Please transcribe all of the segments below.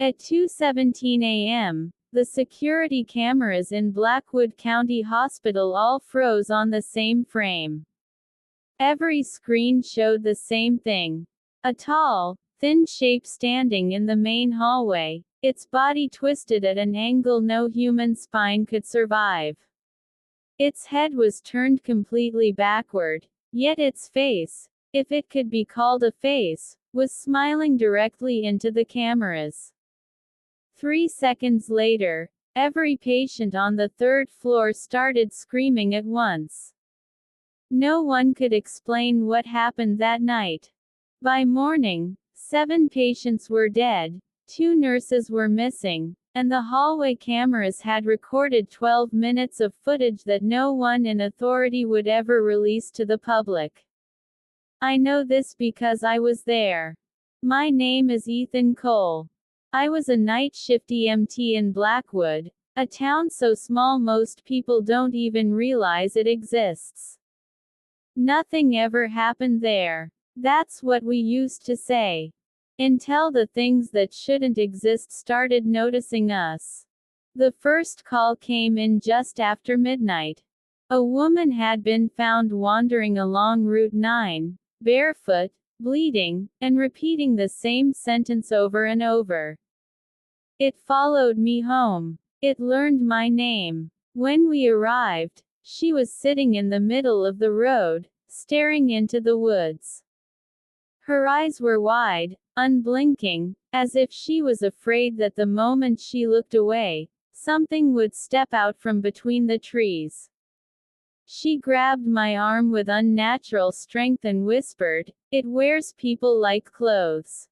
At 2:17 a.m., the security cameras in Blackwood County Hospital all froze on the same frame. Every screen showed the same thing. A tall, thin shape standing in the main hallway, its body twisted at an angle no human spine could survive. Its head was turned completely backward, yet its face, if it could be called a face, was smiling directly into the cameras. 3 seconds later, every patient on the third floor started screaming at once. No one could explain what happened that night. By morning, 7 patients were dead, 2 nurses were missing, and the hallway cameras had recorded 12 minutes of footage that no one in authority would ever release to the public. I know this because I was there. My name is Ethan Cole. I was a night shift EMT in Blackwood, a town so small most people don't even realize it exists. Nothing ever happened there. That's what we used to say. Until the things that shouldn't exist started noticing us. The first call came in just after midnight. A woman had been found wandering along Route 9, barefoot, bleeding, and repeating the same sentence over and over. It followed me home. It learned my name. When we arrived, she was sitting in the middle of the road, staring into the woods. Her eyes were wide, unblinking, as if she was afraid that the moment she looked away, something would step out from between the trees. She grabbed my arm with unnatural strength and whispered, "It wears people like clothes."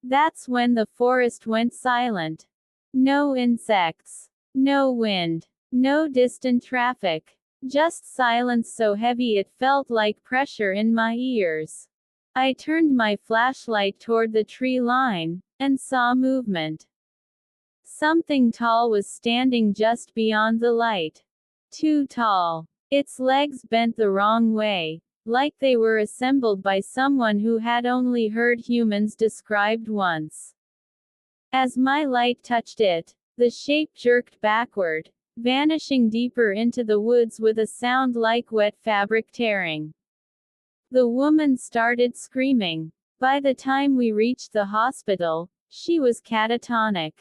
That's when the forest went silent. No insects. No wind. No distant traffic. Just silence so heavy it felt like pressure in my ears. I turned my flashlight toward the tree line, and saw movement. Something tall was standing just beyond the light. Too tall. Its legs bent the wrong way, like they were assembled by someone who had only heard humans described once. As my light touched it, the shape jerked backward, vanishing deeper into the woods with a sound like wet fabric tearing. The woman started screaming. By the time we reached the hospital, she was catatonic.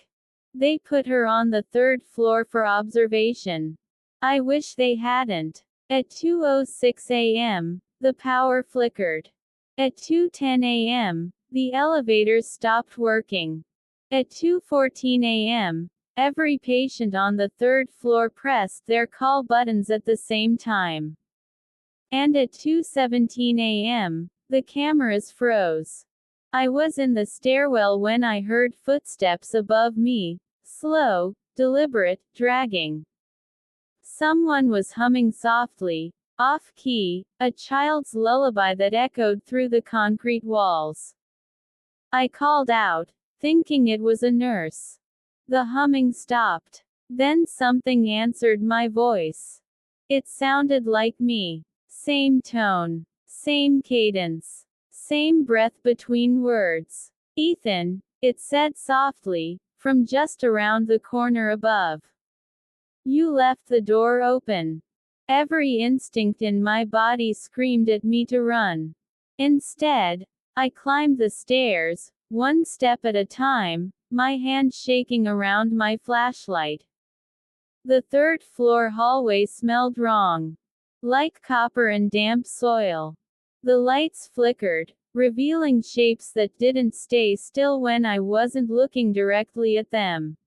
They put her on the third floor for observation. I wish they hadn't. At 2:06 a.m., the power flickered. At 2:10 a.m., the elevators stopped working. At 2:14 a.m., every patient on the third floor pressed their call buttons at the same time. And at 2:17 a.m., the cameras froze. I was in the stairwell when I heard footsteps above me, slow, deliberate, dragging. Someone was humming softly, off-key, a child's lullaby that echoed through the concrete walls. I called out, thinking it was a nurse. The humming stopped. Then something answered my voice. It sounded like me. Same tone. Same cadence. Same breath between words. "Ethan," it said softly, from just around the corner above. "You left the door open." Every instinct in my body screamed at me to run. Instead, I climbed the stairs, one step at a time, my hand shaking around my flashlight. The third floor hallway smelled wrong. Like copper and damp soil. The lights flickered, revealing shapes that didn't stay still when I wasn't looking directly at them.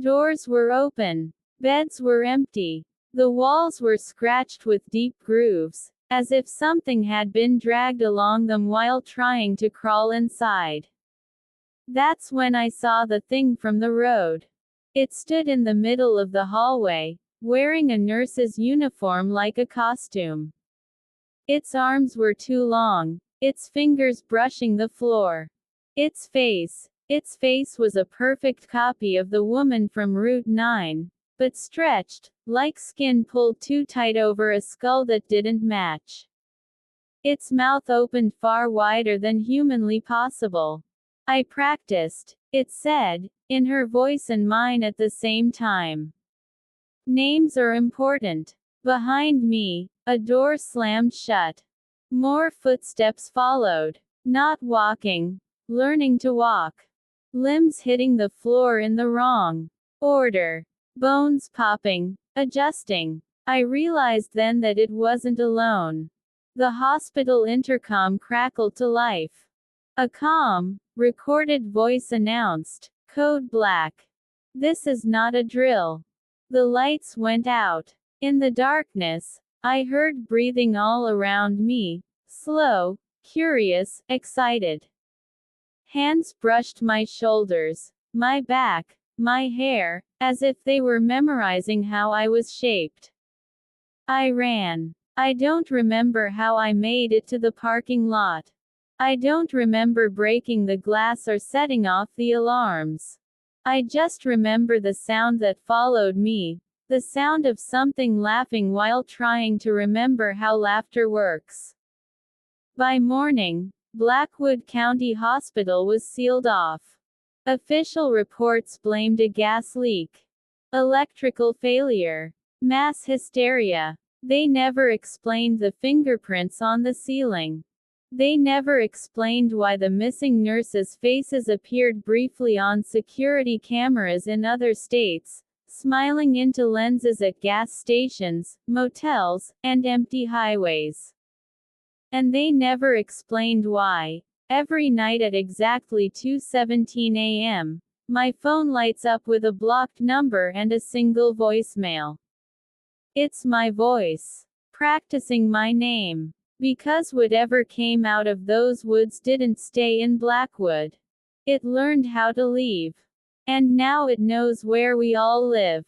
Doors were open. Beds were empty. The walls were scratched with deep grooves, as if something had been dragged along them while trying to crawl inside. That's when I saw the thing from the road. It stood in the middle of the hallway, wearing a nurse's uniform like a costume. Its arms were too long, its fingers brushing the floor. Its face was a perfect copy of the woman from Route 9, but stretched, like skin pulled too tight over a skull that didn't match. Its mouth opened far wider than humanly possible. I practiced, it said, in her voice and mine at the same time. Names are important. Behind me, a door slammed shut. More footsteps followed. Not walking. Learning to walk. Limbs hitting the floor in the wrong order. Bones popping. Adjusting. I realized then that it wasn't alone. The hospital intercom crackled to life. A calm, recorded voice announced, "Code Black. This is not a drill." The lights went out. In the darkness, I heard breathing all around me, slow, curious, excited. Hands brushed my shoulders, my back, my hair, as if they were memorizing how I was shaped. I ran. I don't remember how I made it to the parking lot. I don't remember breaking the glass or setting off the alarms. I just remember the sound that followed me, the sound of something laughing while trying to remember how laughter works. By morning, Blackwood County Hospital was sealed off. Official reports blamed a gas leak, electrical failure, mass hysteria. They never explained the fingerprints on the ceiling. They never explained why the missing nurses' faces appeared briefly on security cameras in other states, smiling into lenses at gas stations, motels, and empty highways. And they never explained why, every night at exactly 2:17 a.m., my phone lights up with a blocked number and a single voicemail. It's my voice, practicing my name. Because whatever came out of those woods didn't stay in Blackwood. It learned how to leave. And now it knows where we all live.